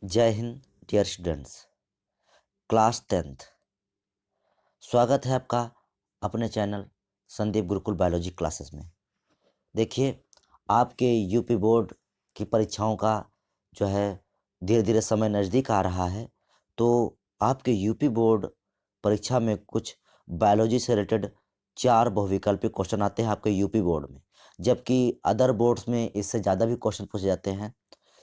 जय Hind dear students. Class 10th स्वागत है आपका अपने channel Sandeep Gurukul biology classes में। देखिए, आपके यूपी बोर्ड की परीक्षाओं का जो है धीरे धीरे समय नज़दीक आ रहा है। तो आपके यूपी बोर्ड परीक्षा में कुछ बायोलॉजी से रिलेटेड 4 बहुविकल्पी क्वेश्चन आते हैं आपके यूपी बोर्ड में, जबकि अदर बोर्ड्स में इससे ज़्यादा भी क्वेश्चन पूछे जाते हैं।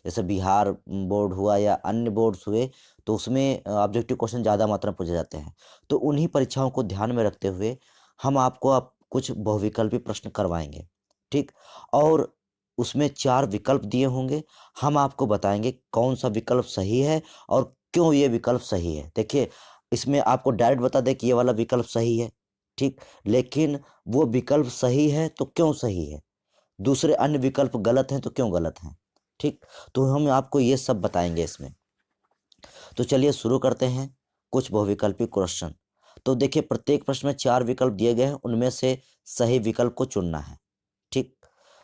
जैसे बिहार बोर्ड हुआ या अन्य बोर्ड्स हुए, तो उसमें ऑब्जेक्टिव क्वेश्चन ज़्यादा मात्रा में पूछे जाते हैं। तो उन्हीं परीक्षाओं को ध्यान में रखते हुए हम आपको अब कुछ बहुविकल्पी प्रश्न करवाएंगे, ठीक। और उसमें 4 विकल्प दिए होंगे। हम आपको बताएंगे कौन सा विकल्प सही है और क्यों ये विकल्प सही है। देखिए, इसमें आपको डायरेक्ट बता दें कि ये वाला विकल्प सही है, ठीक, लेकिन वो विकल्प सही है तो क्यों सही है, दूसरे अन्य विकल्प गलत हैं तो क्यों गलत हैं, ठीक। तो हम आपको ये सब बताएंगे इसमें। तो चलिए शुरू करते हैं कुछ बहुविकल्पी क्वेश्चन। तो देखिए, प्रत्येक प्रश्न में 4 विकल्प दिए गए हैं, उनमें से सही विकल्प को चुनना है, ठीक।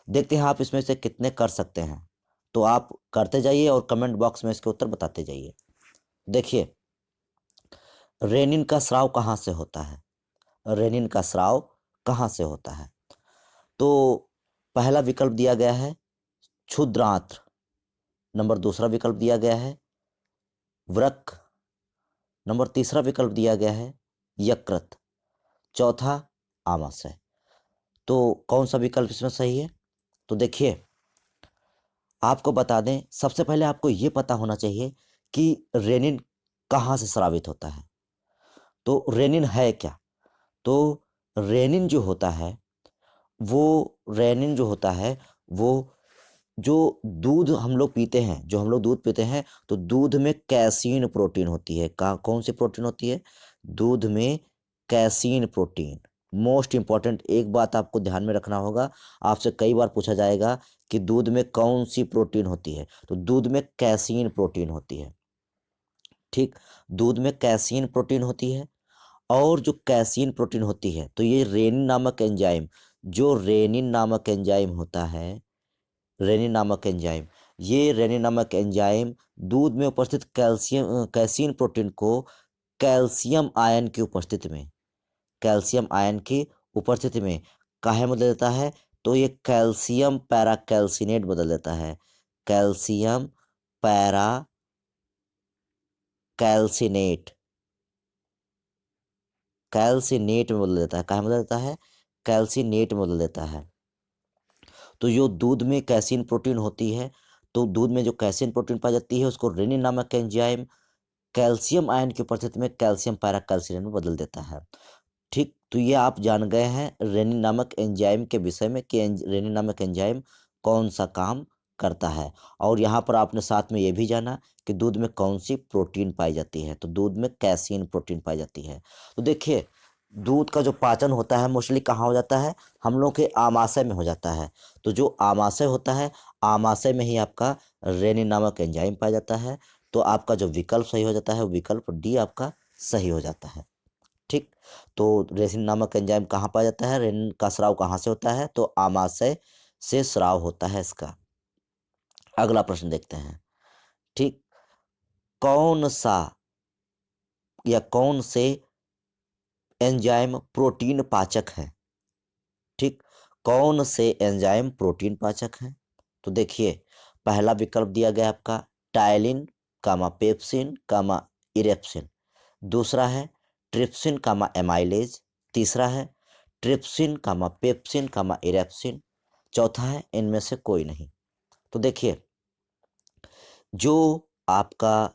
देखते हैं आप इसमें से कितने कर सकते हैं। तो आप करते जाइए और कमेंट बॉक्स में इसके उत्तर बताते जाइए। देखिए, रेनिन का स्राव कहाँ से होता है? रेनिन का स्राव कहाँ से होता है? तो पहला विकल्प दिया गया है क्षुद्रांत्र, नंबर दूसरा विकल्प दिया गया है वृक्क, नंबर तीसरा विकल्प दिया गया है यकृत, चौथा आमाशय। तो कौन सा विकल्प इसमें सही है? तो देखिए, आपको बता दें, सबसे पहले आपको ये पता होना चाहिए कि रेनिन कहाँ से स्रावित होता है। तो रेनिन है क्या? तो रेनिन जो होता है रेनिन जो होता है वो जो दूध हम लोग पीते हैं, जो हम लोग दूध पीते हैं, तो दूध में कैसीन प्रोटीन होती है। कौन सी प्रोटीन होती है? दूध में कैसीन प्रोटीन। मोस्ट इंपॉर्टेंट एक बात आपको ध्यान में रखना होगा, आपसे कई बार पूछा जाएगा कि दूध में कौन सी प्रोटीन होती है, तो दूध में कैसीन प्रोटीन होती है, ठीक। दूध में कैसीन प्रोटीन होती है। और जो कैसीन प्रोटीन होती है, तो ये रेनिन नामक एंजाइम, जो रेनिन नामक एंजाइम होता है, रेनिन नामक एंजाइम, ये रेनिन नामक एंजाइम दूध में उपस्थित कैसीन प्रोटीन को कैल्शियम आयन की उपस्थिति में, कैल्शियम आयन की उपस्थिति में काहे में बदल देता है? तो ये कैल्शियम पैराकैल्सिनेट बदल देता है। कैल्शियम पैराकैल्सिनेट, कैल्सिनेट में बदल देता है। काहे में बदल देता है? कैल्सिनेट में बदल देता है। तो जो दूध में कैसीन प्रोटीन होती है, तो दूध में जो कैसीन प्रोटीन पाई जाती है उसको रेनिन नामक एंजाइम कैल्शियम आयन की उपस्थिति में कैल्शियम पैराकैल्सिनेट में बदल देता है, ठीक। तो ये आप जान गए हैं रेनिन नामक एंजाइम के विषय में कि रेनिन नामक एंजाइम कौन सा काम करता है। और यहाँ पर आपने साथ में ये भी जाना कि दूध में कौन सी प्रोटीन पाई जाती है, तो दूध में कैसीन प्रोटीन पाई जाती है। तो देखिए, दूध का जो पाचन होता है मोस्टली कहाँ हो जाता है? हम लोग के आमाशय में हो जाता है। तो जो आमाशय होता है, आमाशय में ही आपका रेनिन नामक एंजाइम पाया जाता है। तो आपका जो विकल्प सही हो जाता है वो विकल्प डी आपका सही हो जाता है, ठीक। तो रेनिन नामक एंजाइम कहाँ पाया जाता है? रेनिन का स्राव कहाँ से होता है? तो आमाशय से स्राव होता है इसका। अगला प्रश्न देखते हैं, ठीक। कौन सा या कौन से एंजाइम प्रोटीन पाचक है, ठीक। कौन से एंजाइम प्रोटीन पाचक हैं? तो देखिए, पहला विकल्प दिया गया आपका टायलिन कामा पेप्सिन कामा इरेप्सिन, दूसरा है ट्रिप्सिन कामा एमाइलेज, तीसरा है ट्रिप्सिन कामा पेप्सिन कामा इरेप्सिन, चौथा है इनमें से कोई नहीं। तो देखिए, जो आपका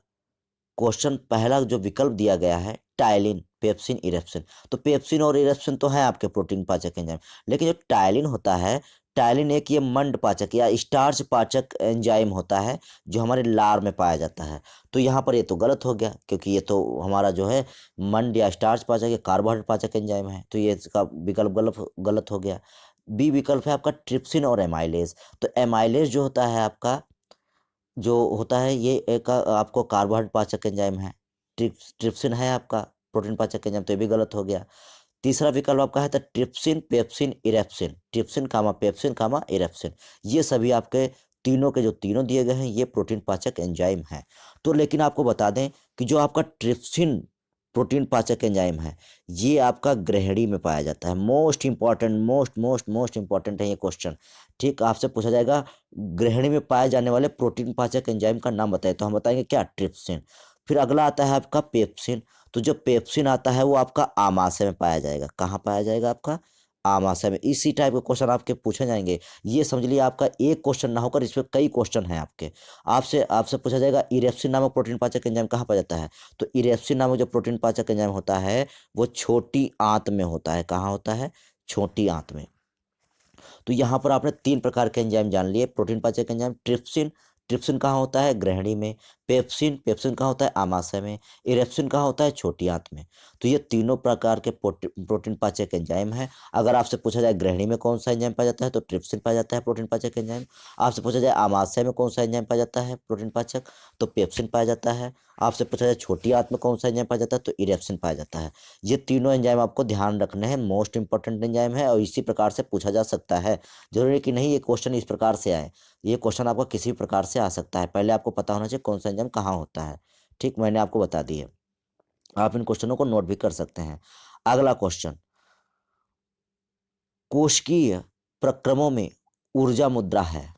क्वेश्चन पहला जो विकल्प दिया गया है टायलिन पेप्सिन इरेप्सिन, तो पेप्सिन और इरेप्सिन तो है आपके प्रोटीन पाचक एंजाइम, लेकिन जो टायलिन होता है, टायलिन एक ये मंड पाचक या स्टार्च पाचक एंजाइम होता है जो हमारे लार में पाया जाता है। तो यहाँ पर ये तो गलत हो गया, क्योंकि ये तो हमारा जो है मंड या स्टार्च पाचक या कार्बोहाइड्रेट पाचक एंजाइम है, तो ये इसका विकल्प गलत गलत हो गया। बी विकल्प है आपका ट्रिप्सिन और एमाइलेज। तो एमाइलेज जो होता है आपका, जो होता है ये एक आपको कार्बोहाइड्रेट पाचक एंजाइम है। ट्रिप्सिन है आपका प्रोटीन पाचक एंजाइम, तो ये भी गलत हो गया। तीसरा विकल्प आपका है तो ट्रिप्सिन पेप्सिन इरेप्सिन, ट्रिप्सिन कामा पेप्सिन कामा इरेप्सिन, ये सभी आपके तीनों के जो तीनों दिए गए हैं ये प्रोटीन पाचक एंजाइम है। तो लेकिन आपको बता दें कि जो आपका ट्रिप्सिन प्रोटीन पाचक एंजाइम है ये आपका ग्रहणी में पाया जाता है। मोस्ट इंपॉर्टेंट, मोस्ट इंपॉर्टेंट है ये क्वेश्चन। ठीक, आपसे पूछा जाएगा ग्रहणी में पाए जाने वाले प्रोटीन पाचक एंजाइम का नाम बताइए, तो हम बताएंगे क्या, ट्रिप्सिन। फिर अगला आता है आपका पेप्सिन। तो जो पेप्सिन आता है वो आपका आमाशय में पाया जाएगा। कहाँ पाया जाएगा, आपका आमाशय में। इसी टाइप के क्वेश्चन आपके पूछे जाएंगे। ये समझ लिया आपका एक क्वेश्चन ना होकर इसमें कई क्वेश्चन हैं आपके। आपसे आपसे पूछा जाएगा इरेप्सिन नामक प्रोटीन पाचक एंजाइम कहाँ पाया जाता है। तो इरेप्सिन नामक जो प्रोटीन पाचक एंजाइम होता है वो छोटी आंत में होता है। कहाँ होता है, छोटी आंत में। तो यहाँ पर आपने तीन प्रकार के एंजाइम जान लिए। प्रोटीन पाचक एंजाइम ट्रिप्सिन, ट्रिप्सिन कहाँ होता है, ग्रहणी में। पेप्सिन, पेप्सिन कहाँ होता है, आमाशय में। इरेप्सिन कहाँ होता है, छोटी आंत में। तो ये तीनों प्रकार के प्रोटीन पाचक एंजाइम है। अगर आपसे पूछा जाए ग्रहणी में कौन सा एंजाइम पाया जाता है तो ट्रिप्सिन पाया जाता है प्रोटीन पाचक एंजाइम। आपसे पूछा जाए आमाशय में कौन सा एंजाइम पाया जाता है प्रोटीन पाचक, तो पेप्सिन पाया जाता है। आपसे पूछा जाए छोटी आंत में कौन सा एंजाइम पाया जाता है तो इरेप्सिन पाया जाता है। ये तीनों एंजाइम आपको ध्यान रखने हैं, मोस्ट इंपॉर्टेंट एंजाइम है और इसी प्रकार से पूछा जा सकता है। जरूरी कि नहीं ये क्वेश्चन इस प्रकार से आए, ये क्वेश्चन आपका किसी भी प्रकार से आ सकता है। पहले आपको पता होना चाहिए कौन सा एंजाइम कहाँ होता है। ठीक, मैंने आपको बता दिया। आप इन क्वेश्चनों को नोट भी कर सकते हैं। अगला क्वेश्चन, कोशिकीय प्रक्रमों में ऊर्जा मुद्रा है।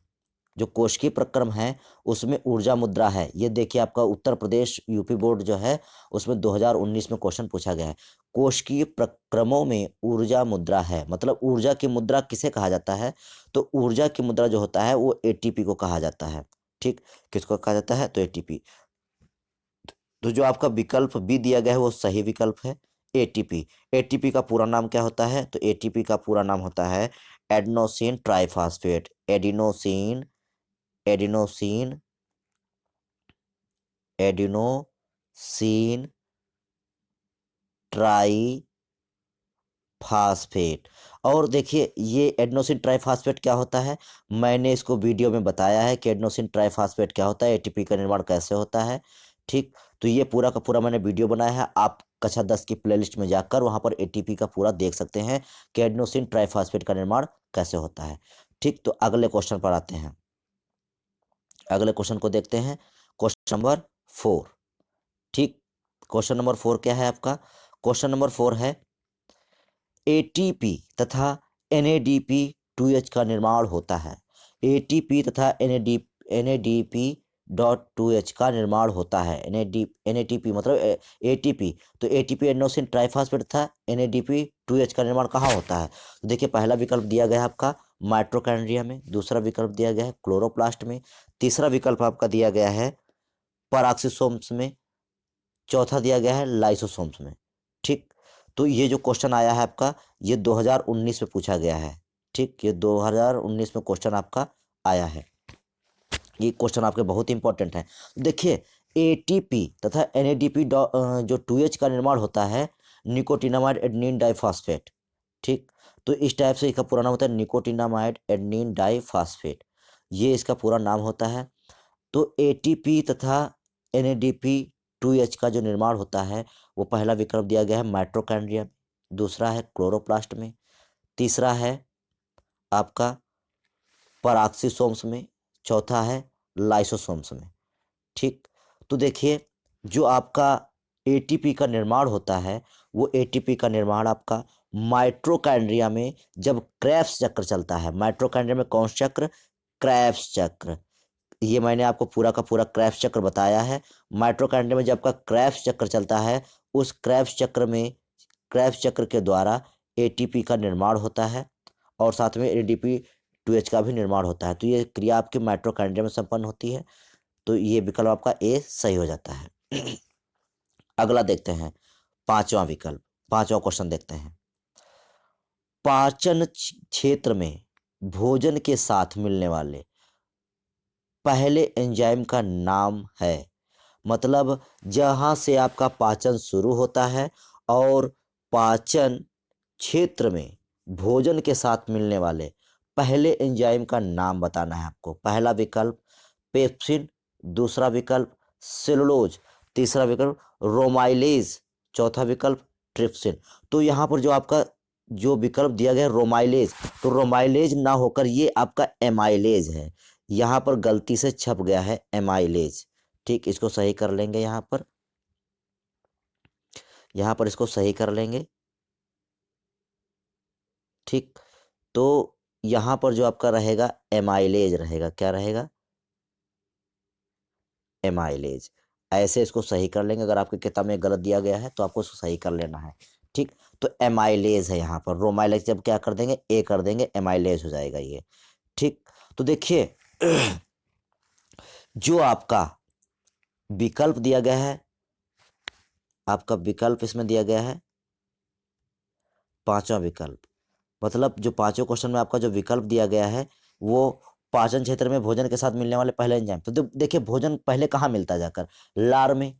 जो कोशिकीय प्रक्रम है उसमें ऊर्जा मुद्रा है। ये देखिए आपका उत्तर प्रदेश यूपी बोर्ड जो है उसमें 2019 में क्वेश्चन पूछा गया है। कोशिकीय प्रक्रमों में ऊर्जा मुद्रा है, मतलब ऊर्जा की मुद्रा किसे कहा जाता है, तो ऊर्जा की मुद्रा जो होता है वो एटीपी को कहा जाता है। ठीक, किसको कहा जाता है, तो एटीपी। तो जो आपका विकल्प बी दिया गया है वो सही विकल्प है, एटीपी। एटीपी का पूरा नाम क्या होता है, तो एटीपी का पूरा नाम होता है adenosine triphosphate. Adenosine, adenosine, adenosine try phosphate. और देखिए ये एडेनोसिन ट्राइफॉस्फेट क्या होता है, मैंने इसको वीडियो में बताया है कि एडेनोसिन ट्राइफॉस्फेट क्या होता है, एटीपी का निर्माण कैसे होता है। ठीक, तो ये पूरा का पूरा मैंने वीडियो बनाया है, आप कक्षा 10 की प्लेलिस्ट में जाकर वहाँ पर एटीपी का पूरा देख सकते हैं कि एडेनोसिन ट्राइफॉस्फेट का निर्माण कैसे होता है। ठीक, तो अगले क्वेश्चन पर आते हैं। अगले क्वेश्चन को देखते हैं, क्वेश्चन नंबर 4। ठीक, क्वेश्चन नंबर 4 क्या है आपका, क्वेश्चन नंबर 4 है एटीपी तथा एनएडीपी 2H का निर्माण होता है। एटीपी तथा एनएडीपी डॉट 2H का निर्माण होता है। एनएटीपी मतलब एटीपी, तो एटीपी एडेनोसिन ट्राइफॉस्फेट तथा एनएडीपी 2H का निर्माण कहाँ होता है। तो देखिए पहला विकल्प दिया गया है आपका माइटोकॉन्ड्रिया में, दूसरा विकल्प दिया गया है क्लोरोप्लास्ट में, तीसरा विकल्प आपका दिया गया है पराक्सीसोम्स में, चौथा दिया गया है लाइसोसोम्स में। ठीक, तो ये जो क्वेश्चन आया है आपका ये 2019 में पूछा गया है। ठीक, ये 2019 में क्वेश्चन आपका आया है। ये क्वेश्चन आपके बहुत इंपॉर्टेंट है। देखिए एटीपी तथा एनएडीपी जो 2H का निर्माण होता है निकोटिनामाइड एडेनिन डाइफॉस्फेट। ठीक, तो इस टाइप से इसका पूरा नाम होता है निकोटिनामाइड एडेनिन डाइफॉस्फेट, ये इसका पूरा नाम होता है। तो एटीपी तथा एनएडीपी 2H का जो निर्माण होता है वो पहला विकल्प दिया गया है माइटोकॉन्ड्रिया में, दूसरा है क्लोरोप्लास्ट में, तीसरा है आपका पराक्सीसोम्स में, चौथा है लाइसोसोम्स में। ठीक, तो देखिए जो आपका एटीपी का निर्माण होता है वो एटीपी का निर्माण आपका माइटोकॉन्ड्रिया में जब क्रेब्स चक्र चलता है। माइटोकॉन्ड्रिया में कौन सा चक्र, क्रेब्स चक्र। ये मैंने आपको पूरा का पूरा क्रेब्स चक्र बताया है। माइटोकॉन्ड्रिया में जब आपका क्रेब्स चक्र चलता है उस क्रेब्स चक्र में, क्रेब्स चक्र के द्वारा एटीपी का निर्माण होता है और साथ में एडीपी 2H का भी निर्माण होता है। तो ये क्रिया आपके माइटोकॉन्ड्रिया में संपन्न होती है। तो ये विकल्प आपका ए सही हो जाता है। अगला देखते हैं, पांचवा विकल्प, पांचवा क्वेश्चन देखते हैं। पाचन क्षेत्र में भोजन के साथ मिलने वाले पहले एंजाइम का नाम है। मतलब जहाँ से आपका पाचन शुरू होता है और पाचन क्षेत्र में भोजन के साथ मिलने वाले पहले एंजाइम का नाम बताना है आपको। पहला विकल्प पेप्सिन, दूसरा विकल्प सेलुलोज, तीसरा विकल्प रोमाइलेज, चौथा विकल्प ट्रिप्सिन। तो यहाँ पर जो आपका जो विकल्प दिया गया है रोमाइलेज, तो रोमाइलेज ना होकर ये आपका एमाइलेज है। यहाँ पर गलती से छप गया है एमाइलेज। ठीक, इसको सही कर लेंगे यहाँ पर इसको सही कर लेंगे। ठीक, तो यहाँ पर जो आपका रहेगा एमाइलेज रहेगा, क्या रहेगा, एमाइलेज। ऐसे इसको सही कर लेंगे। अगर आपकी किताब में गलत दिया गया है तो आपको उसको सही कर लेना है। ठीक, तो एमाइलेज है यहाँ पर, रोमाइलेज जब क्या कर देंगे, ए कर देंगे, एमाइलेज हो जाएगा ये। ठीक, तो देखिए जो आपका विकल्प दिया गया है, आपका विकल्प इसमें दिया गया है पांचवा विकल्प, मतलब जो पांचों क्वेश्चन में आपका जो विकल्प दिया गया है वो पाचन क्षेत्र में भोजन के साथ मिलने वाले पहले एंजाइम। तो देखिए भोजन पहले कहाँ मिलता है जाकर, लार में।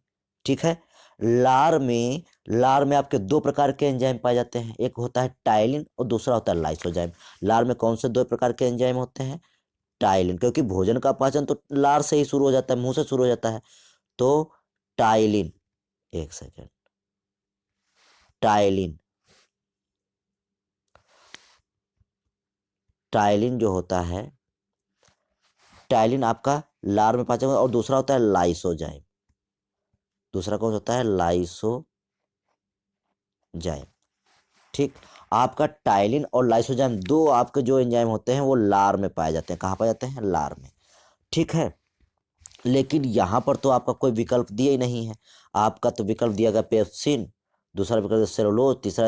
ठीक है, लार में आपके दो प्रकार के एंजाइम पाए जाते हैं, एक होता है टाइलिन और दूसरा होता है लाइसोजाइम। लार में कौन से दो प्रकार के एंजाइम होते हैं, टाइलिन, क्योंकि भोजन का पाचन तो लार से ही शुरू हो जाता है, मुंह से शुरू हो जाता है। तो टाइलिन, एक सेकेंड, टाइलिन, टाइलिन जो होता है, टाइलिन आपका लार में पाचन होता है, और दूसरा होता है लाइसोजाइम। दूसरा कौन होता है, लाइसोजाइम। ठीक, आपका टाइलिन और लाइसोजाइम दो आपके जो एंजाइम होते हैं वो लार में पाए जाते हैं। कहाँ पाए जाते हैं, लार में। ठीक है, लेकिन यहाँ पर तो आपका कोई विकल्प दिया ही नहीं है। आपका तो विकल्प दिया गया पेप्सिन, दूसरा विकल्प सेलुलोज, तीसरा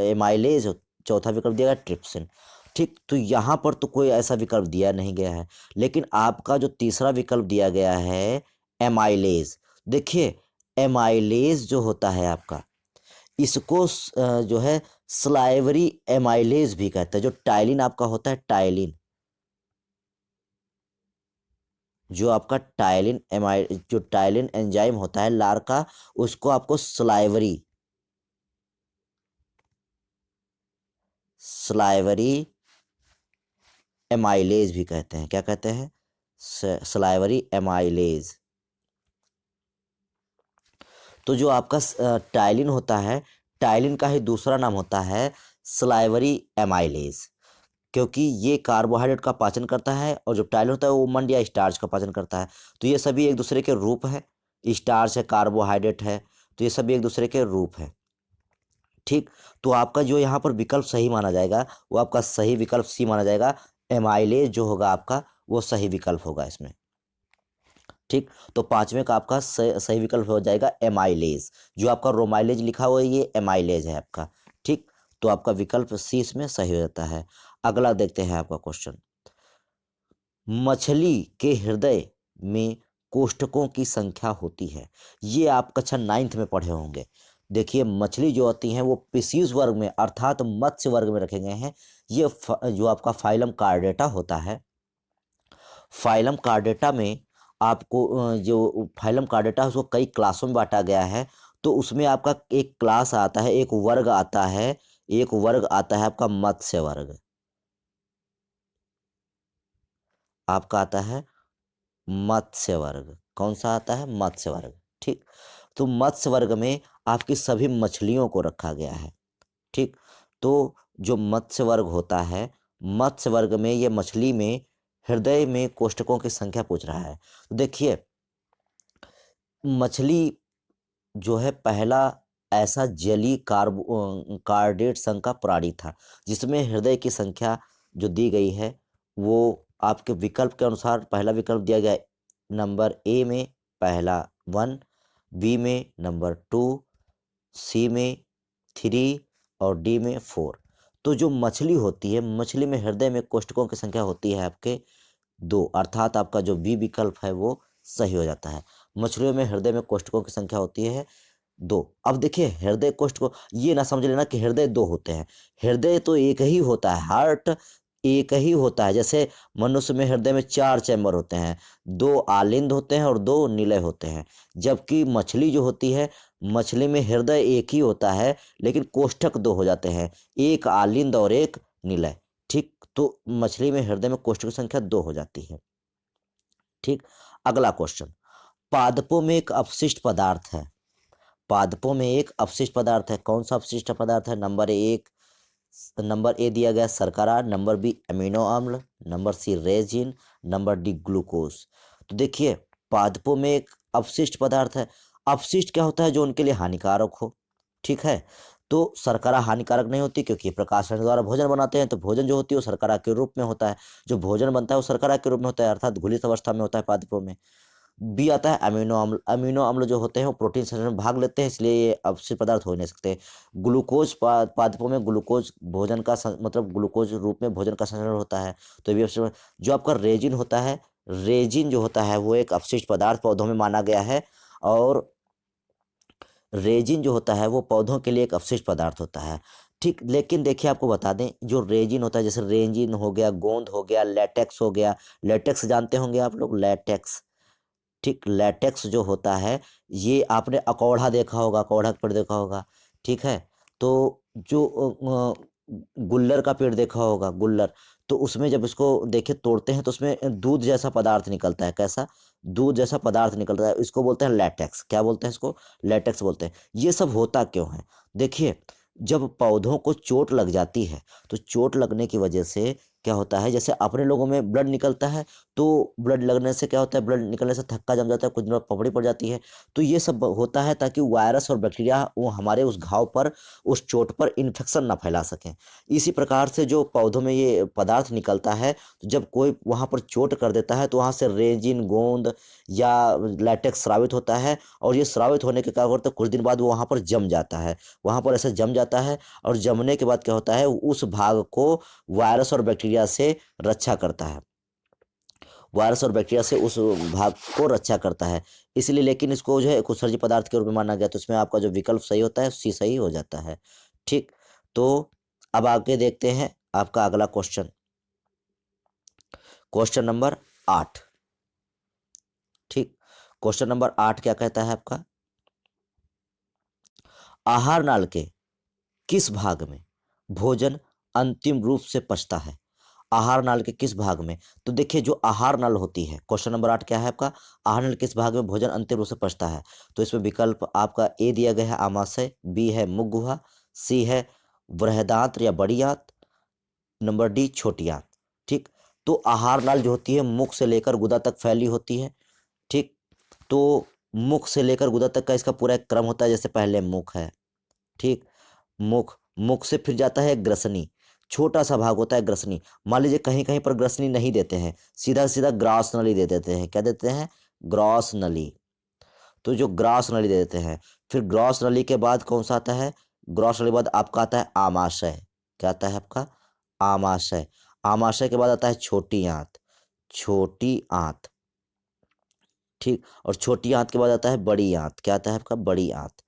एमाइलेज, चौथा विकल्प दिया गया ट्रिप्सिन। ठीक, तो यहाँ पर तो कोई ऐसा विकल्प दिया नहीं गया है, लेकिन आपका जो तीसरा विकल्प दिया गया है एमाइलेज, देखिए एमाइलेज जो होता है आपका, इसको जो है स्लाइवरी एमाइलेज भी कहते हैं। जो टाइलिन आपका होता है, टाइलिन, जो आपका जो टाइलिन एंजाइम होता है लार का, उसको आपको स्लाइवरी एमाइलेज भी कहते हैं। क्या कहते हैं, स्लाइवरी एमाइलेज। तो जो आपका टाइलिन होता है, टाइलिन का ही दूसरा नाम होता है स्लाइवरी एमाइलेज, क्योंकि ये कार्बोहाइड्रेट का पाचन करता है, और जो टाइलिन होता है वो मंड या स्टार्च का पाचन करता है। तो ये सभी एक दूसरे के रूप हैं, स्टार्च है, कार्बोहाइड्रेट है, तो ये सभी एक दूसरे के रूप है। ठीक, तो आपका जो यहाँ पर विकल्प सही माना जाएगा वो आपका सही विकल्प सी माना जाएगा। एमाइलेज जो होगा आपका वो सही विकल्प होगा इसमें। ठीक, तो पांचवें का आपका सही विकल्प हो जाएगा एमाइलेज। जो आपका रोमाइलेज लिखा हुआ है ये एमाइलेज है आपका। ठीक, तो आपका विकल्प सी इसमें सही हो जाता है। अगला देखते हैं आपका क्वेश्चन, मछली के हृदय में कोष्ठकों की संख्या होती है। ये आप कक्षा 9th में पढ़े होंगे। देखिए मछली जो होती हैं वो पिसीज वर्ग में अर्थात मत्स्य वर्ग में रखे गए हैं। ये जो आपका फाइलम कार्डेटा होता है, फाइलम कार्डेटा में आपको जो फाइलम कार्डेटा है उसको कई क्लासों में बांटा गया है। तो उसमें आपका एक क्लास आता है, एक वर्ग आता है, एक वर्ग आता है आपका मत्स्य वर्ग, आपका आता है मत्स्य वर्ग। कौन सा आता है, मत्स्य वर्ग। ठीक, तो मत्स्य वर्ग में आपकी सभी मछलियों को रखा गया है। ठीक, तो जो मत्स्य वर्ग होता है, मत्स्य वर्ग में ये मछली में हृदय में कोष्ठकों की संख्या पूछ रहा है। तो देखिए मछली जो है पहला ऐसा जलीय कार्डेट संघ का प्राणी था जिसमें हृदय की संख्या जो दी गई है वो आपके विकल्प के अनुसार, पहला विकल्प दिया गया है नंबर ए में पहला 1, बी में नंबर 2, सी में 3 और डी में 4। तो जो मछली होती है, मछली में हृदय में कोष्ठकों की संख्या होती है आपके 2, अर्थात आपका जो बी विकल्प है वो सही हो जाता है। मछलियों में हृदय में कोष्ठकों की संख्या होती है 2। अब देखिए हृदय कोष्ठ को ये ना समझ लेना कि हृदय 2 होते हैं। हृदय तो एक ही होता है, हार्ट एक ही होता है। जैसे मनुष्य में हृदय में 4 चैम्बर होते हैं, 2 आलिंद होते हैं और 2 निलय होते हैं। जबकि मछली जो होती है, मछली में हृदय एक ही होता है लेकिन कोष्ठक 2 हो जाते हैं, एक आलिंद और एक निलय। ठीक, तो मछली में हृदय में कोष्ठक की संख्या 2 हो जाती है। ठीक, अगला क्वेश्चन, पादपों में एक अपशिष्ट पदार्थ है। पादपों में एक अपशिष्ट पदार्थ है, कौन सा अपशिष्ट पदार्थ है, नंबर ए दिया गया शर्करा, नंबर बी अमीनो अम्ल, number C resin, number D glucose. तो देखिए पादपों में एक अपशिष्ट पदार्थ है। अपशिष्ट क्या होता है? जो उनके लिए हानिकारक हो। ठीक है, तो शर्करा हानिकारक नहीं होती क्योंकि प्रकाश संश्लेषण द्वारा भोजन बनाते हैं, तो भोजन जो होती है वो शर्करा के रूप में होता है। जो भोजन बनता है वो शर्करा के रूप में होता है, अर्थात घुलित अवस्था में होता है पादपों में। बी आता है अमीनो अम्ल। अमीनो अम्ल जो होते हैं वो प्रोटीन संश्लेषण में भाग लेते हैं, इसलिए ये अपशिष्ट पदार्थ हो ही नहीं सकते। ग्लूकोज पादपों में ग्लूकोज भोजन का मतलब ग्लूकोज रूप में भोजन का संश्लेषण होता है, तो ये भी अपशिष्ट। जो आपका रेजिन होता है, रेजिन जो होता है वो एक अपशिष्ट पदार्थ पौधों में माना गया है, और रेजिन जो होता है वो पौधों के लिए एक अपशिष्ट पदार्थ होता है। ठीक, लेकिन देखिए आपको बता दें, जो रेजिन होता है, जैसे रेजिन हो गया, गोंद हो गया, लेटेक्स हो गया। लेटेक्स जानते होंगे आप लोग, लेटेक्स। ठीक, लेटेक्स जो होता है, ये आपने अकौड़ा देखा होगा, अकौड़ा का पेड़ देखा होगा। ठीक है, तो जो गुल्लर का पेड़ देखा होगा, गुल्लर, तो उसमें जब इसको देखिए तोड़ते हैं तो उसमें दूध जैसा पदार्थ निकलता है। कैसा? दूध जैसा पदार्थ निकलता है, इसको बोलते हैं लेटेक्स। क्या बोलते हैं इसको? लेटेक्स बोलते हैं। ये सब होता क्यों है? देखिए, जब पौधों को चोट लग जाती है, तो चोट लगने की वजह से क्या होता है, जैसे अपने लोगों में ब्लड निकलता है, तो ब्लड लगने से क्या होता है, ब्लड निकलने से थक्का जम जाता है, कुछ दिनों पपड़ी पड़ जाती है। तो ये सब होता है ताकि वायरस और बैक्टीरिया वो हमारे उस घाव पर, उस चोट पर इन्फेक्शन ना फैला सकें। इसी प्रकार से जो पौधों में ये पदार्थ निकलता है, तो जब कोई वहाँ पर चोट कर देता है तो वहाँ से रेजिन, गोंद या लैटेक्स स्रावित होता है, और ये स्रावित होने के कारण तो कुछ दिन बाद वो वहाँ पर जम जाता है। वहाँ पर ऐसे जम जाता है, और जमने के बाद क्या होता है, उस भाग को वायरस और बैक्टीरिया से रक्षा करता है। वायरस और बैक्टीरिया से उस भाग को रक्षा करता है, इसलिए। लेकिन इसको जो है एक उत्सर्जी पदार्थ के रूप में माना गया, तो इसमें आपका जो विकल्प सही होता है सी सही हो जाता है। ठीक, तो अब आगे देखते हैं आपका अगला क्वेश्चन, क्वेश्चन नंबर 8। ठीक, क्वेश्चन नंबर 8 क्या कहता है आपका? आहार नाल के किस भाग में भोजन अंतिम रूप से पचता है? आहार नाल के किस भाग में? तो देखिए, जो आहार नल होती है, क्वेश्चन नंबर 8 क्या है आपका? आहार नल किस भाग में भोजन अंतिम रूप से पचता है? तो इसमें विकल्प आपका ए दिया गया है आमाशय, बी है मुख गुहा, सी है बृहदांत्र या बड़ी आंत, नंबर डी छोटी आंत। ठीक, तो आहार नाल जो होती है मुख से लेकर गुदा तक फैली होती है। ठीक, तो मुख से लेकर गुदा तक का इसका पूरा एक क्रम होता है, जैसे पहले मुख है। ठीक, मुख, मुख से फिर जाता है ग्रसनी, छोटा सा भाग होता है ग्रसनी। मान लीजिए कहीं कहीं पर ग्रसनी नहीं देते हैं, सीधा सीधा ग्रास नली दे देते हैं। क्या देते हैं? ग्रास नली। तो जो ग्रास नली दे देते हैं, फिर ग्रास नली के बाद कौन सा आता है? ग्रास नली के बाद आपका आता है आमाशय। क्या आता है आपका? आमाशय। आमाशय के बाद आता है छोटी आंत, छोटी आंत। ठीक, और छोटी आंत के बाद आता है बड़ी आंत। क्या आता है आपका? बड़ी आंत।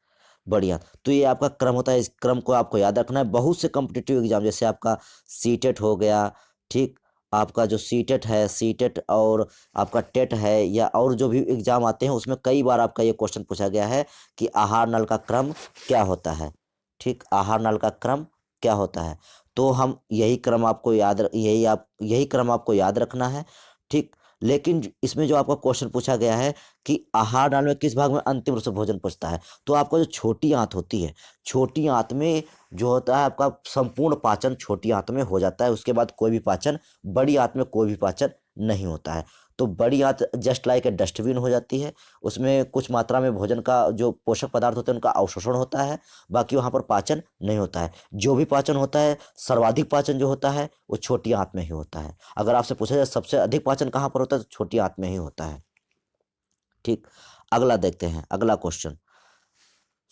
बढ़िया, तो ये आपका क्रम होता है, इस क्रम को आपको याद रखना है। बहुत से कॉम्पिटिटिव एग्जाम, जैसे आपका सीटेट हो गया, ठीक, आपका जो सीटेट है, सीटेट और आपका टेट है, या और जो भी एग्जाम आते हैं उसमें कई बार आपका ये क्वेश्चन पूछा गया है कि आहार नल का क्रम क्या होता है। ठीक, आहार नल का क्रम क्या होता है? तो हम यही क्रम आपको यही क्रम आपको याद रखना है। ठीक, लेकिन इसमें जो आपका क्वेश्चन पूछा गया है कि आहार नाल में किस भाग में अंतिम रूप से भोजन पचता है, तो आपका जो छोटी आंत होती है, छोटी आंत में जो होता है आपका संपूर्ण पाचन छोटी आंत में हो जाता है। उसके बाद कोई भी पाचन, बड़ी आंत में कोई भी पाचन नहीं होता है। तो बड़ी आंत जस्ट लाइक ए डस्टबिन हो जाती है, उसमें कुछ मात्रा में भोजन का जो पोषक पदार्थ होते हैं उनका अवशोषण होता है, बाकी वहाँ पर पाचन नहीं होता है। जो भी पाचन होता है, सर्वाधिक पाचन जो होता है वो छोटी आंत में ही होता है। अगर आपसे पूछा जाए सबसे अधिक पाचन कहाँ पर होता है, तो छोटी आंत में ही होता है। ठीक, अगला देखते हैं, अगला क्वेश्चन।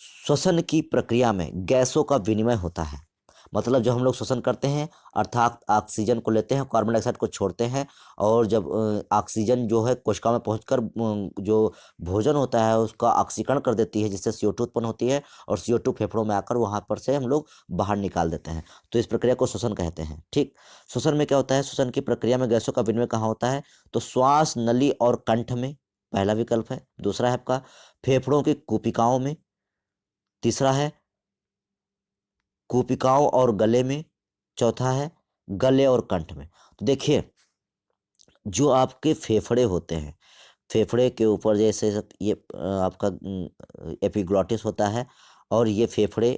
श्वसन की प्रक्रिया में गैसों का विनिमय होता है, मतलब जब हम लोग श्वसन करते हैं, अर्थात ऑक्सीजन को लेते हैं, कार्बन डाइऑक्साइड को छोड़ते हैं, और जब ऑक्सीजन जो है कोशिका में पहुंचकर जो भोजन होता है उसका ऑक्सीकरण कर देती है, जिससे CO2 उत्पन्न होती है, और CO2 फेफड़ों में आकर वहां पर से हम लोग बाहर निकाल देते हैं। तो इस प्रक्रिया को श्वसन कहते हैं। ठीक, श्वसन में क्या होता है? श्वसन की प्रक्रिया में गैसों का विनिमय कहाँ होता है? तो श्वास नली और कंठ में, पहला विकल्प है। दूसरा है आपका फेफड़ों की कूपिकाओं में। तीसरा है कूपिकाओं और गले में। चौथा है गले और कंठ में। तो देखिए, जो आपके फेफड़े होते हैं, फेफड़े के ऊपर जैसे ये आपका एपिग्लॉटिस होता है, और ये फेफड़े,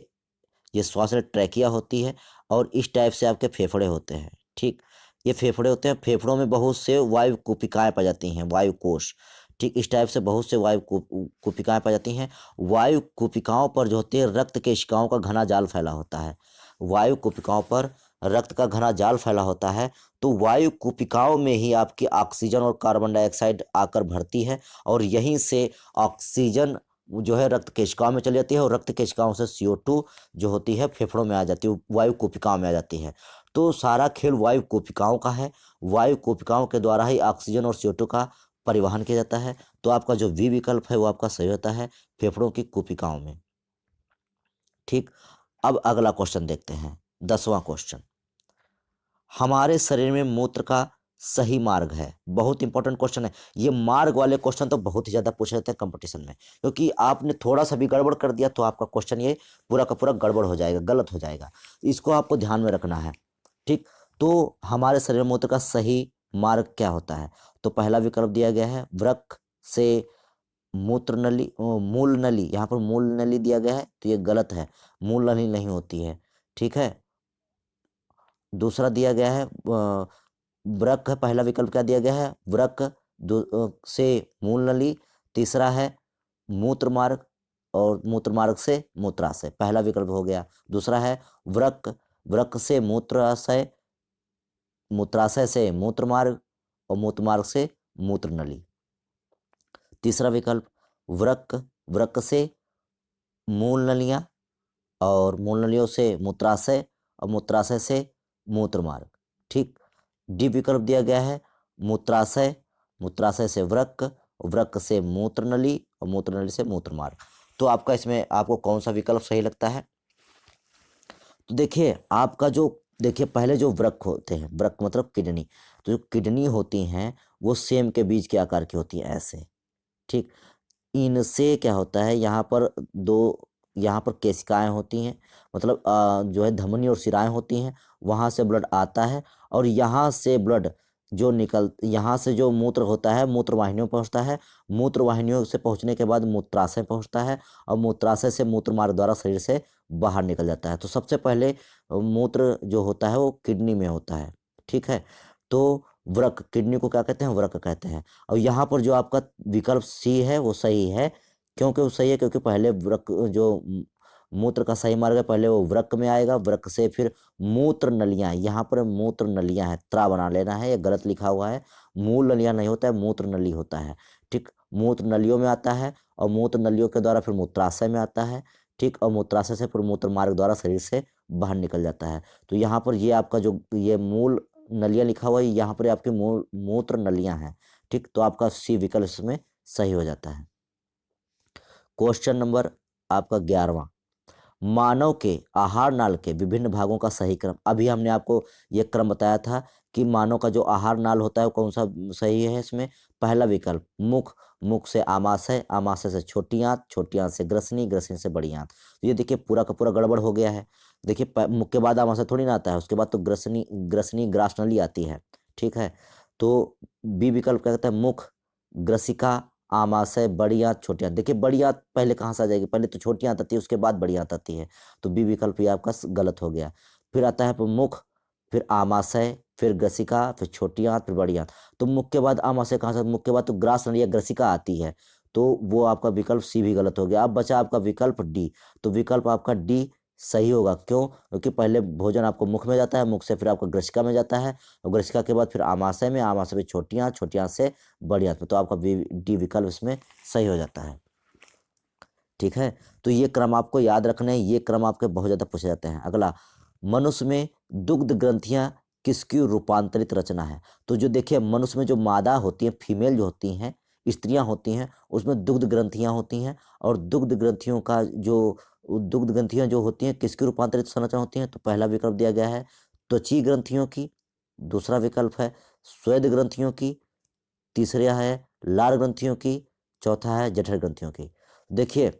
ये श्वास ट्रैकिया होती है, और इस टाइप से आपके फेफड़े होते हैं। ठीक, ये फेफड़े होते हैं, फेफड़ों में बहुत से वायु कूपिकाएं पाई जाती हैं, वायु कोश। ठीक इस टाइप से बहुत से वायु कूपिकाएं पाई जाती हैं। वायु कूपिकाओं पर जो होती है रक्त केशिकाओं का घना जाल फैला होता है। वायु कूपिकाओं पर रक्त का घना जाल फैला होता है। तो वायु कूपिकाओं में ही आपकी ऑक्सीजन और कार्बन डाइऑक्साइड आकर भरती है, और यहीं से ऑक्सीजन जो है रक्त केशिकाओं में चली जाती है, और रक्त केशिकाओं से CO2 जो होती है फेफड़ों में आ जाती है, वायु कूपिकाओं में आ जाती है। तो सारा खेल वायु कूपिकाओं का है। वायु कूपिकाओं के द्वारा ही ऑक्सीजन और CO2 का परिवहन किया जाता है। तो आपका जो बी विकल्प है वो आपका सही होता है, फेफड़ों की कूपिकाओं में। ठीक, अब अगला क्वेश्चन देखते हैं, 10वां क्वेश्चन। हमारे शरीर में मूत्र का सही मार्ग है। बहुत इंपॉर्टेंट क्वेश्चन है ये। मार्ग वाले क्वेश्चन तो बहुत ही ज्यादा पूछे जाते हैं कंपटीशन में, क्योंकि आपने थोड़ा सा भी गड़बड़ कर दिया तो आपका क्वेश्चन ये पूरा का पूरा गड़बड़ हो जाएगा, गलत हो जाएगा। इसको आपको ध्यान में रखना है। ठीक, तो हमारे शरीर में मूत्र का सही मार्ग क्या होता है? तो पहला विकल्प दिया गया है वृक्क से मूत्र नली, मूल नली। यहाँ पर मूल नली दिया गया है तो ये गलत है, मूल नली नहीं होती है। ठीक है, दूसरा दिया गया है वृक्क। पहला विकल्प क्या दिया गया है? वृक्क से मूल नली। तीसरा है मूत्र मार्ग, और मूत्र मार्ग से मूत्राशय, पहला विकल्प हो गया। दूसरा है वृक्क, वृक्क से मूत्राशय, मूत्राशय से मूत्र मार्ग, और मूत्र मार्ग से मूत्र नली। तीसरा विकल्प वृक्क, वृक्क से मूल नलियां, और मूल नलियों से मूत्राशय, और मूत्राशय से मूत्र मार्ग। ठीक, डी विकल्प दिया गया है मूत्राशय, मूत्राशय से वृक्क, वृक्क से मूत्र नली, और मूत्र नली से मूत्र मार्ग। तो आपका इसमें आपको कौन सा विकल्प सही लगता है? तो देखिए आपका जो, देखिए पहले जो वृक्क होते हैं, वृक्क मतलब किडनी, तो जो किडनी होती हैं वो सेम के बीज के आकार की होती है, ऐसे। ठीक, इनसे क्या होता है, यहाँ पर दो, यहाँ पर केशिकाएं होती हैं, मतलब जो है धमनी और शिराएं होती हैं, वहाँ से ब्लड आता है, और यहाँ से ब्लड जो यहाँ से जो मूत्र होता है मूत्र वाहिनियों में पहुँचता है। मूत्र वाहिनियों से पहुँचने के बाद मूत्राशय पहुँचता है, और मूत्राशय से मूत्र मार्ग द्वारा शरीर से बाहर निकल जाता है। तो सबसे पहले मूत्र जो होता है वो किडनी में होता है। ठीक है, तो वृक्क, किडनी को क्या कहते हैं? वृक्क कहते हैं। और यहाँ पर जो आपका विकल्प सी है वो सही है। क्योंकि वो सही है क्योंकि पहले वृक्क जो मूत्र का सही मार्ग है, पहले वो वृक्क में आएगा, वृक्क से फिर मूत्र नलियां, यहाँ पर मूत्र नलियां है, त्रा बना लेना है, ये गलत लिखा हुआ है। मूल नलियां नहीं होता है, मूत्र नली होता है। ठीक, मूत्र नलियों में आता है, और मूत्र नलियों के द्वारा फिर मूत्राशय में आता है। ठीक, और मूत्राशय से फिर मूत्र मार्ग द्वारा शरीर से बाहर निकल जाता है। तो यहाँ पर ये आपका जो ये मूल नलियां लिखा हुआ है, यहाँ पर आपकी मूत्र नलियां हैं। ठीक, तो आपका सी विकल्प इसमें सही हो जाता है। क्वेश्चन नंबर आपका 11वां। मानव के आहार नाल के विभिन्न भागों का सही क्रम। अभी हमने आपको ये क्रम बताया था कि मानव का जो आहार नाल होता है वो कौन सा सही है इसमें। पहला विकल्प मुख, मुख से आमाशय, आमाशय से छोटी आंत, छोटी आंत से ग्रसनी, ग्रसनी से बड़ी आंत। तो ये देखिए पूरा का पूरा गड़बड़ हो गया है। देखिए मुख के बाद आमाशय थोड़ी ना आता है, उसके बाद तो ग्रसनी, ग्रसनी ग्रासनली आती है। ठीक है, तो बी विकल्प क्या कहता है? मुख, ग्रसिका, आमाशय, बड़ी आंत, छोटी आंत। देखिए बड़ी आंत पहले कहाँ से आ जाएगी? पहले तो छोटी आंत आती है, उसके बाद बड़ी आंत आती है। तो बी विकल्प ये आपका गलत हो गया। फिर आता है मुख, फिर आमाशय, फिर ग्रसिका, फिर छोटी आंत, फिर बड़ी आंत। तो मुख के बाद आमाशय कहाँ से? मुख के बाद तो ग्रास या ग्रसिका आती है। तो वो आपका विकल्प सी भी गलत हो गया। अब बचा आपका विकल्प डी। तो विकल्प आपका डी सही होगा। क्यों? क्योंकि पहले भोजन आपको मुख में जाता है, मुख से फिर आपका ग्रसिका में जाता है, और ग्रसिका के बाद फिर आमाशय में, आमाशय में छोटी आंत, छोटी आंत से बड़ी आंत में। तो आपका डी विकल्प इसमें सही हो जाता है। ठीक है, तो ये क्रम आपको याद रखने हैं, ये क्रम आपके बहुत ज़्यादा पूछे जाते हैं। अगला, मनुष्य में दुग्ध ग्रंथियां किसकी रूपांतरित रचना है? तो जो देखिए मनुष्य में जो मादा होती है, फीमेल जो होती हैं, स्त्रियां होती हैं, उसमें दुग्ध ग्रंथियां होती हैं, और दुग्ध ग्रंथियों का जो दुग्ध ग्रंथियां जो होती हैं किसकी रूपांतरित संरचना होती हैं? तो पहला विकल्प दिया गया है त्वची ग्रंथियों की, दूसरा विकल्प है स्वेद ग्रंथियों की, तीसरा है लार ग्रंथियों की, चौथा है जठर ग्रंथियों की। देखिए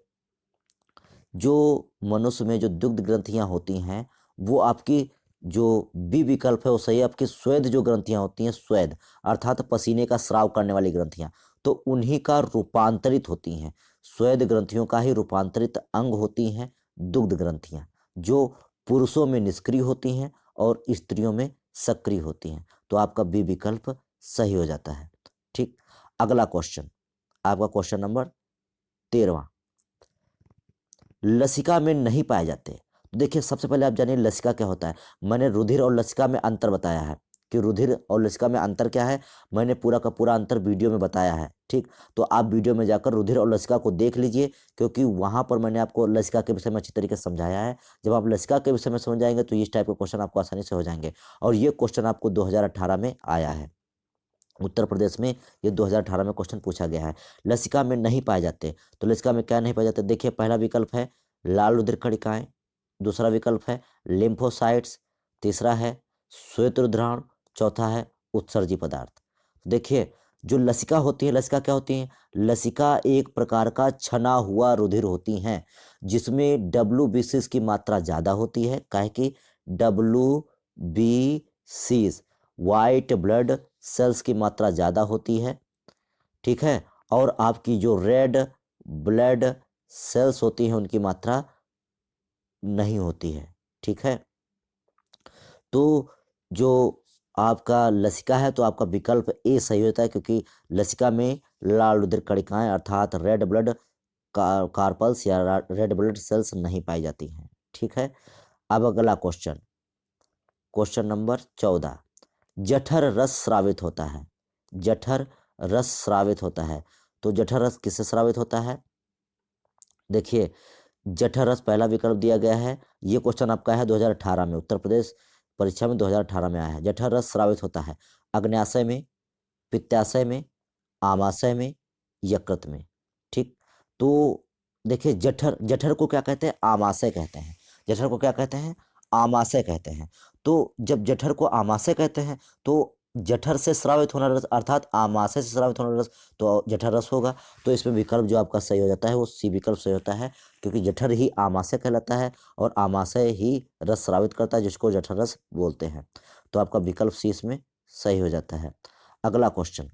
जो मनुष्य में जो दुग्ध ग्रंथियां होती हैं वो आपकी, जो बी विकल्प है वो सही है, आपकी स्वेद जो ग्रंथियां होती हैं, स्वेद अर्थात पसीने का स्राव करने वाली ग्रंथियां, तो उन्हीं का रूपांतरित होती हैं। स्वेद ग्रंथियों का ही रूपांतरित अंग होती हैं दुग्ध ग्रंथियां, जो पुरुषों में निष्क्रिय होती हैं और स्त्रियों में सक्रिय होती हैं। तो आपका बी विकल्प सही हो जाता है। ठीक, अगला क्वेश्चन, आपका क्वेश्चन नंबर 13वां, लसिका में नहीं पाए जाते। तो देखिए, सबसे पहले आप जानिए लसिका क्या होता है। मैंने रुधिर और लसिका में अंतर बताया है कि रुधिर और लसिका में अंतर क्या है, मैंने पूरा का पूरा अंतर वीडियो में बताया है। ठीक, तो आप वीडियो में जाकर रुधिर और लसिका को देख लीजिए, क्योंकि वहां पर मैंने आपको लसिका के विषय में अच्छी तरीके से समझाया है। जब आप लसिका के विषय में समझ जाएंगे तो इस टाइप के क्वेश्चन आपको आसानी से हो जाएंगे। और ये क्वेश्चन आपको 2018 में आया है, उत्तर प्रदेश में ये 2018 में क्वेश्चन पूछा गया है। लसिका में नहीं पाए जाते, तो लसिका में क्या नहीं पाए जाते, देखिए पहला विकल्प है लाल रुधिर कणिकाएं, दूसरा विकल्प है लिम्फोसाइट्स, तीसरा है श्वेत रुधिराणु, चौथा है उत्सर्जी पदार्थ। देखिए, जो लसिका होती है, लसिका क्या होती है, लसिका एक प्रकार का छना हुआ रुधिर होती हैं, जिसमें WBCs की मात्रा ज़्यादा होती है। काहे कि WBCs वाइट ब्लड सेल्स की मात्रा ज़्यादा होती है। ठीक है, और आपकी जो रेड ब्लड सेल्स होती हैं उनकी मात्रा नहीं होती है। ठीक है, तो जो आपका लसिका है, तो आपका विकल्प ए सही होता है, क्योंकि लसिका में लाल रुधिर कणिकाएं अर्थात रेड ब्लड कार्पल्स या रेड ब्लड सेल्स नहीं पाई जाती हैं। ठीक है, अब अगला क्वेश्चन, क्वेश्चन नंबर 14, जठर रस स्रावित होता है। जठर रस स्रावित होता है, तो जठर रस किससे स्रावित होता है, देखिए जठर रस पहला विकल्प दिया गया है। ये क्वेश्चन आपका है 2018 में, उत्तर प्रदेश परीक्षा में 2018 में आया है। जठर रस स्रावित होता है अग्न्याशय में, पित्ताशय में, आमाशय में, यकृत में। ठीक, तो देखिए जठर, जठर को क्या कहते हैं, आमाशय कहते हैं। जठर को क्या कहते हैं, आमाशय कहते हैं। तो जब जठर को आमाशय कहते हैं, तो जठर से स्रावित होना रस अर्थात आमाशय से स्रावित होना रस तो जठर रस होगा। तो इसमें विकल्प जो आपका सही हो जाता है वो सी विकल्प सही होता है, क्योंकि जठर ही आमाशय कहलाता है और आमाशय ही रस स्रावित करता है, जिसको जठर रस बोलते हैं। तो आपका विकल्प सी इसमें सही हो जाता है। अगला क्वेश्चन,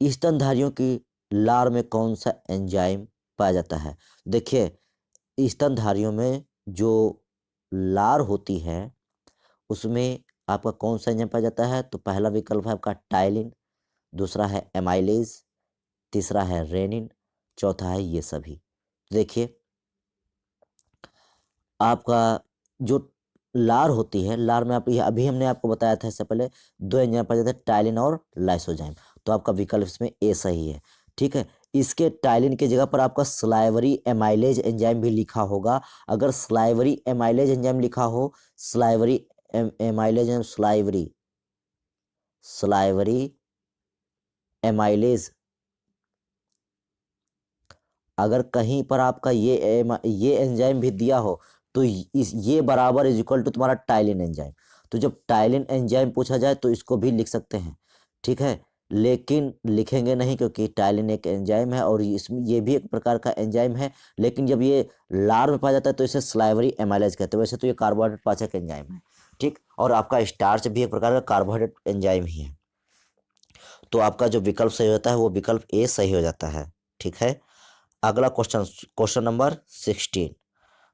स्तनधारियों की लार में कौन सा एंजाइम पाया जाता है। देखिए, स्तनधारियों में जो लार होती है उसमें आपका कौन सा एंजाइम पाया जाता है, तो पहला विकल्प है आपका टाइलिन, दूसरा है एमाइलेज, तीसरा है रेनिन, चौथा है ये सभी। देखिए, आपका जो लार होती है, लार में आप ये अभी हमने आपको बताया था इससे पहले, दो एंजाइम पाए जाते हैं, टाइलिन और लाइसोजाइम। तो आपका विकल्प इसमें ए सही है। ठीक है, इसके टाइलिन की जगह पर आपका स्लाइवरी एमाइलेज एंजाइम भी लिखा होगा। अगर स्लाइवरी एमाइलेज एंजाइम लिखा हो, salivary amylase and salivary salivary amylase, अगर कहीं पर आपका ये एंजाइम भी दिया हो, तो इस ये बराबर इज इक्वल टू तुम्हारा टाइलिन एंजाइम। तो जब टाइलिन एंजाइम पूछा जाए तो इसको भी लिख सकते हैं। ठीक है, लेकिन लिखेंगे नहीं, क्योंकि टाइलिन एक एंजाइम है और इसमें ये भी एक प्रकार का एंजाइम है। लेकिन जब ये लार में पाया जाता है तो इसे स्लाइवरी एमाइलेज कहते हैं। वैसे तो ये कार्बोहाइड्रेट पाचक एंजाइम है। ठीक, और आपका स्टार्च भी एक प्रकार का कार्बोहाइड्रेट एंजाइम ही है। तो आपका जो विकल्प सही होता है वो विकल्प ए सही हो जाता है। ठीक है, अगला क्वेश्चन, क्वेश्चन नंबर 16,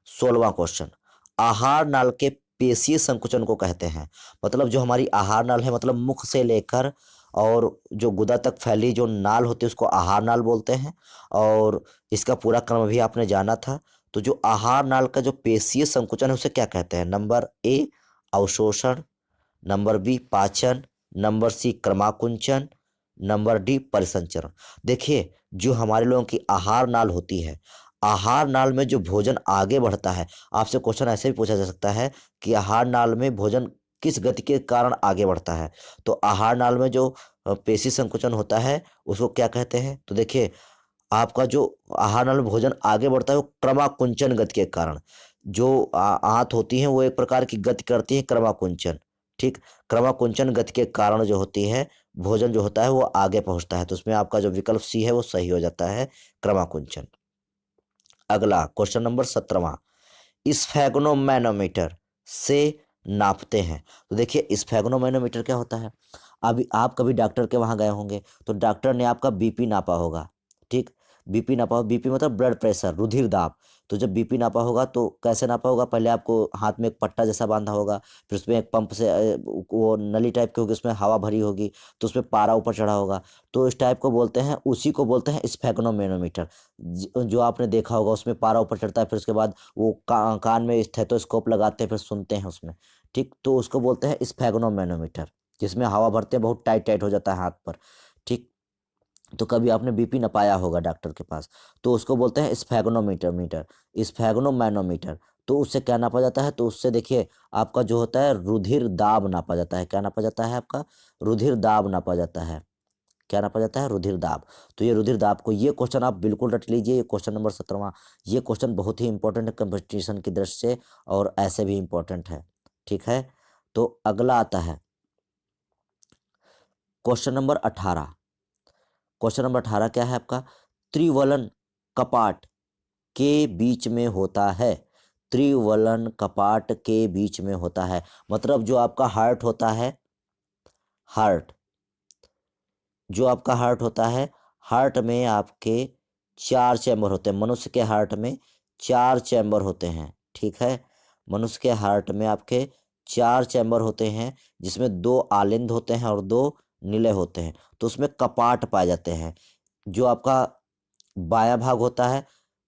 16वां क्वेश्चन, आहार नाल के पेशीय संकुचन को कहते हैं। मतलब जो हमारी आहार नाल है, मतलब मुख से लेकर और जो गुदा तक फैली जो नाल होती है उसको आहार नाल बोलते हैं। और इसका पूरा क्रम भी आपने जाना था। तो जो आहार नाल का जो पेशीय संकुचन है उसे क्या कहते हैं, नंबर ए अवशोषण, नंबर बी पाचन, नंबर सी क्रमाकुंचन, नंबर डी परिसंचरण। देखिए, जो हमारे लोगों की आहार नाल होती है, आहार नाल में जो भोजन आगे बढ़ता है, आपसे क्वेश्चन ऐसे भी पूछा जा सकता है कि आहार नाल में भोजन किस गति के कारण आगे बढ़ता है। तो आहार नाल में जो पेशी संकुचन होता है उसको क्या कहते हैं, तो देखिए आपका जो आहार नाल में भोजन आगे बढ़ता है वो क्रमाकुंचन गति के कारण। जो आंत होती है वो एक प्रकार की गति करती है क्रमाकुंचन। ठीक, क्रमाकुंचन गति के कारण जो होती है भोजन जो होता है वो आगे पहुंचता है। तो उसमें आपका जो विकल्प सी है वो सही हो जाता है, क्रमाकुंचन। अगला क्वेश्चन नंबर 17वां, स्फेगनोमैनोमीटर से नापते हैं। तो देखिए, स्फेगनोमैनोमीटर क्या होता है, अभी आप कभी डॉक्टर के वहां गए होंगे तो डॉक्टर ने आपका बीपी नापा होगा। ठीक, बीपी नापा हो, बीपी मतलब ब्लड प्रेशर, रुधिर दाब। तो जब बीपी नापा होगा तो कैसे नापा होगा, पहले आपको हाथ में एक पट्टा जैसा बांधा होगा, फिर उसमें एक पंप से वो नली टाइप की होगी, उसमें हवा भरी होगी, तो उसमें पारा ऊपर चढ़ा होगा। तो इस टाइप को बोलते हैं, उसी को बोलते हैं स्फेगनोमेनोमीटर। जो आपने देखा होगा, उसमें पारा ऊपर चढ़ता है, फिर उसके बाद वो कान में स्टेथोस्कोप लगाते हैं, फिर सुनते हैं उसमें। ठीक, तो उसको बोलते हैं स्फेगनोमेनोमीटर, जिसमें हवा भरते हैं, बहुत टाइट टाइट हो जाता है हाथ पर। ठीक, तो कभी आपने बीपी नपाया होगा डॉक्टर के पास, तो उसको बोलते हैं स्फेगनोमीटर, स्फेगनोमैनोमीटर। तो उससे क्या नापा जाता है, तो उससे देखिए आपका जो होता है रुधिर दाब नापा जाता है। क्या नापा जाता है आपका, रुधिर दाब नापा जाता है। क्या नापा जाता है, रुधिर दाब। तो ये रुधिर दाब को, ये क्वेश्चन आप बिल्कुल रट लीजिए, ये क्वेश्चन नंबर 17वां। ये क्वेश्चन बहुत ही इंपॉर्टेंट है कंपटीशन की दृष्टि से, और ऐसे भी इंपॉर्टेंट है। ठीक है, तो अगला आता है क्वेश्चन नंबर 18। क्वेश्चन नंबर 18 क्या है आपका, त्रिवलन कपाट के बीच में होता है। त्रिवलन कपाट के बीच में होता है, मतलब जो आपका हार्ट होता है, हार्ट, जो आपका हार्ट होता है, हार्ट में आपके 4 चैम्बर होते हैं। मनुष्य के हार्ट में 4 चैम्बर होते हैं। ठीक है, मनुष्य के हार्ट में आपके 4 चैम्बर होते हैं, जिसमें 2 आलिंद होते हैं और 2 निलय होते हैं। तो उसमें कपाट पाए जाते हैं। जो आपका बायां भाग होता है,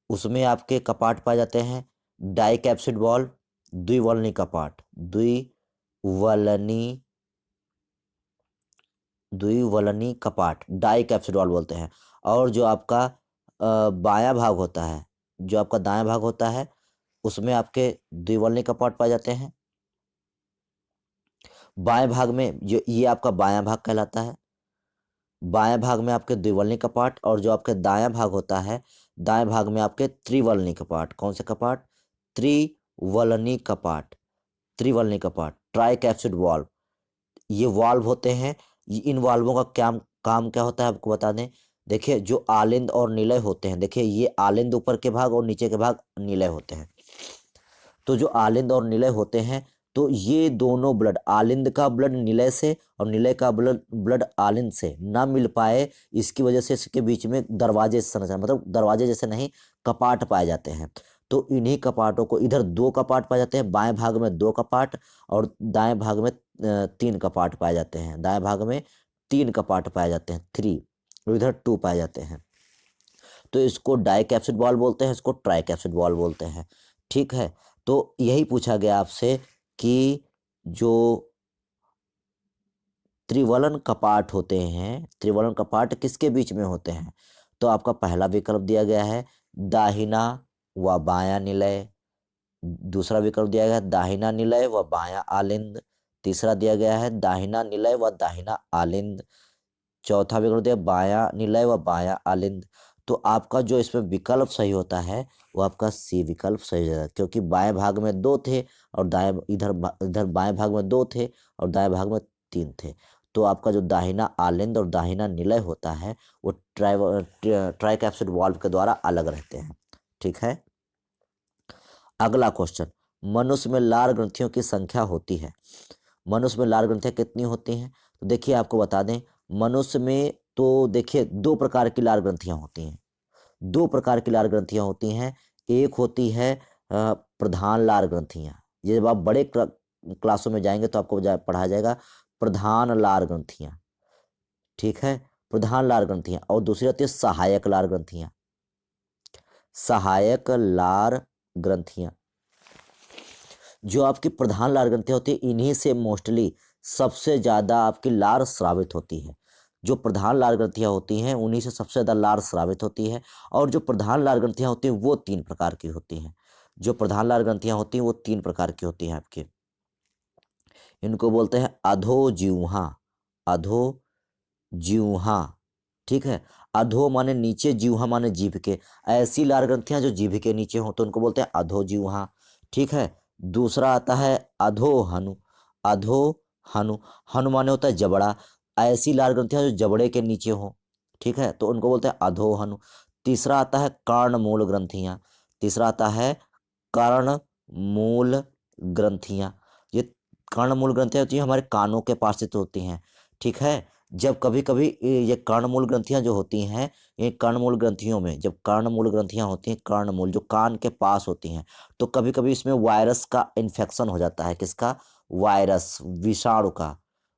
उसमें आपके कपाट पाए जाते हैं, डाइकैप्सिड वॉल्व, द्विवलनी कपाट, द्विवलनी द्विवलनी कपाट, डाई कैप्सूल वॉल्व बोलते हैं। और जो आपका बायां भाग होता है, जो आपका दायां भाग होता है, उसमें आपके द्विवलनी कपाट पाए जाते हैं। बाएं भाग में जो ये आपका बायां भाग कहलाता है, बाएं भाग में आपके द्विवलनी कपाट, और जो आपके दायां भाग होता है, दाएं भाग में आपके त्रिवलनी कपाट। कौन से कपाट, त्रिवलनी कपाट, त्रिवलनी कपाट, ट्राई कैप्सूल वॉल्व। ये वाल्व होते हैं। इन वाल्वों का क्या काम क्या होता है आपको बता दें। देखिए, जो आलिंद और निलय होते हैं, देखिए ये आलिंद ऊपर के भाग और नीचे के भाग निलय होते हैं। तो जो आलिंद और निलय होते हैं, तो ये दोनों ब्लड, आलिंद का ब्लड निलय से और निलय का ब्लड ब्लड आलिंद से ना मिल पाए, इसकी वजह से इसके बीच में दरवाजे संरचना, मतलब दरवाजे जैसे नहीं, कपाट पाए जाते हैं। तो इन्हीं कपाटों को, इधर 2 कपाट पाए जाते हैं, बाएं भाग में 2 कपाट, और दाएं भाग में 3 कपाट पाए जाते हैं। दाएं भाग में 3 कपाट पाए जाते हैं, 3, और इधर 2 पाए जाते हैं। तो इसको डाई कैप्सिड वॉल्व बोलते हैं, इसको ट्राई कैप्सिड वॉल्व बोलते हैं। ठीक है, तो यही पूछा गया आपसे कि जो त्रिवलन कपाट होते हैं, त्रिवलन कपाट किसके बीच में होते हैं। तो आपका पहला विकल्प दिया गया है दाहिना व बायां निलय, दूसरा विकल्प दिया गया है दाहिना निलय व बायां आलिंद, तीसरा दिया गया है दाहिना निलय व दाहिना आलिंद, चौथा विकल्प दिया बायां निलय व बायां आलिंद। तो आपका जो इसमें विकल्प सही होता है, वो आपका सी विकल्प सही होता है, क्योंकि बाएं भाग में 2 थे, और दाएं इधर बाएं भाग में 2 थे, और दाएं भाग में 3 थे। तो आपका जो दाहिना आलिंद और दाहिना निलय होता है, वो ट्राई कैप्सिड वाल्व के द्वारा अलग रहते हैं। ठीक है, अगला क्वेश्चन, मनुष्य में लार ग्रंथियों की संख्या होती है। मनुष्य में लार ग्रंथियां कितनी होती हैं, तो देखिए आपको बता दें, मनुष्य में तो देखिए 2 प्रकार की लार ग्रंथियां होती हैं। 2 प्रकार की लार ग्रंथियां होती हैं। एक होती है प्रधान लार ग्रंथियां। ये जब आप बड़े क्लासों में जाएंगे तो आपको पढ़ाया जाएगा प्रधान लार ग्रंथियां। ठीक है, प्रधान लार ग्रंथियां, और दूसरी होती है सहायक लार ग्रंथियां। सहायक लार ग्रंथियां, जो आपकी प्रधान लार ग्रंथियां होती है, इन्हीं से मोस्टली सबसे ज़्यादा आपकी लार स्रावित होती है। जो प्रधान लार ग्रंथियां होती हैं, उन्हीं से सबसे ज़्यादा लार स्रावित होती है। और जो प्रधान लार ग्रंथियां होती हैं, वो 3 प्रकार की होती हैं। जो प्रधान लार ग्रंथियां होती हैं, वो 3 प्रकार की होती हैं आपकी। इनको बोलते हैं अधोजिह्वा, अधोजिह्वा। ठीक है, अधो माने नीचे, जिह्वा माने जीभ के। ऐसी लार ग्रंथियां जो जीभ के नीचे हो, तो उनको बोलते हैं अधोजिह्वा। ठीक है, दूसरा आता है अधोहनु, अधोहनु, हनु माने होता है जबड़ा। ऐसी लार ग्रंथियां जो जबड़े के नीचे हो, ठीक है, तो उनको बोलते हैं अधोहनु। तीसरा आता है कर्णमूल ग्रंथियां, तीसरा आता है कर्णमूल ग्रंथियां। ये कर्णमूल ग्रंथियां होती हैं, हमारे कानों के पास स्थित होती हैं। ठीक है, जब कभी कभी ये कर्णमूल ग्रंथियां जो होती हैं, ये कर्णमूल ग्रंथियों में जब कर्णमूल ग्रंथियां होती हैं, कर्णमूल जो कान के पास होती हैं, तो कभी कभी इसमें वायरस का इन्फेक्शन हो जाता है। किसका? वायरस, विषाणु का।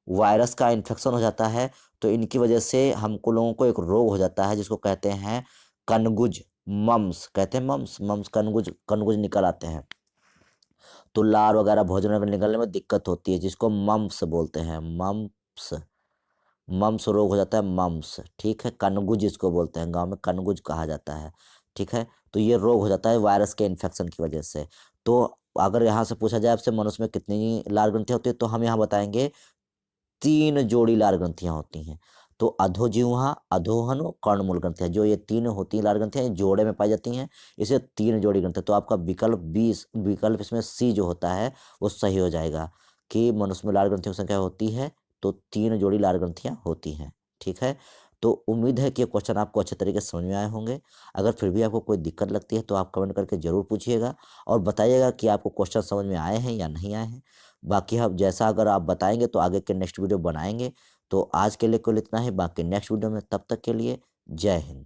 वायरस का इन्फेक्शन हो जाता है, तो इनकी वजह से हमको लोगों को एक रोग हो जाता है जिसको कहते हैं कनगुज, मम्स कहते हैं। मम्स मम्स कनगुज, कनगुज निकल आते हैं। तो लार वगैरह भोजन वगैरह निकलने में दिक्कत होती है, जिसको मम्स बोलते हैं। मम्स, मम्स रोग हो जाता है, मम्स। ठीक है, कनगुज इसको बोलते हैं, गांव में कनगुज कहा जाता है। ठीक है, तो ये रोग हो जाता है वायरस के इन्फेक्शन की वजह से। तो अगर यहाँ से पूछा जाए आपसे मनुष्य में कितनी लार ग्रंथियां होती है, तो हम यहाँ बताएंगे 3 जोड़ी लार ग्रंथियां होती हैं। तो अधोजिह्वा, अधोहन और कर्णमूल ग्रंथियां, जो ये 3 होती हैं लार ग्रंथियां, ये जोड़े में पाई जाती हैं। इसे 3 जोड़ी ग्रंथियां। तो आपका विकल्प 20, विकल्प इसमें सी जो होता है वो सही हो जाएगा कि मनुष्य में लार ग्रंथियों की संख्या होती है तो 3 जोड़ी लार ग्रंथियां होती हैं। ठीक है, तो उम्मीद है कि ये क्वेश्चन आपको अच्छे तरीके से समझ में आए होंगे। अगर फिर भी आपको कोई दिक्कत लगती है तो आप कमेंट करके जरूर पूछिएगा और बताइएगा कि आपको क्वेश्चन समझ में आए हैं या नहीं आए हैं। बाकी हम जैसा अगर आप बताएंगे तो आगे के नेक्स्ट वीडियो बनाएंगे। तो आज के लिए केवल इतना ही, बाकी नेक्स्ट वीडियो में, तब तक के लिए जय हिंद।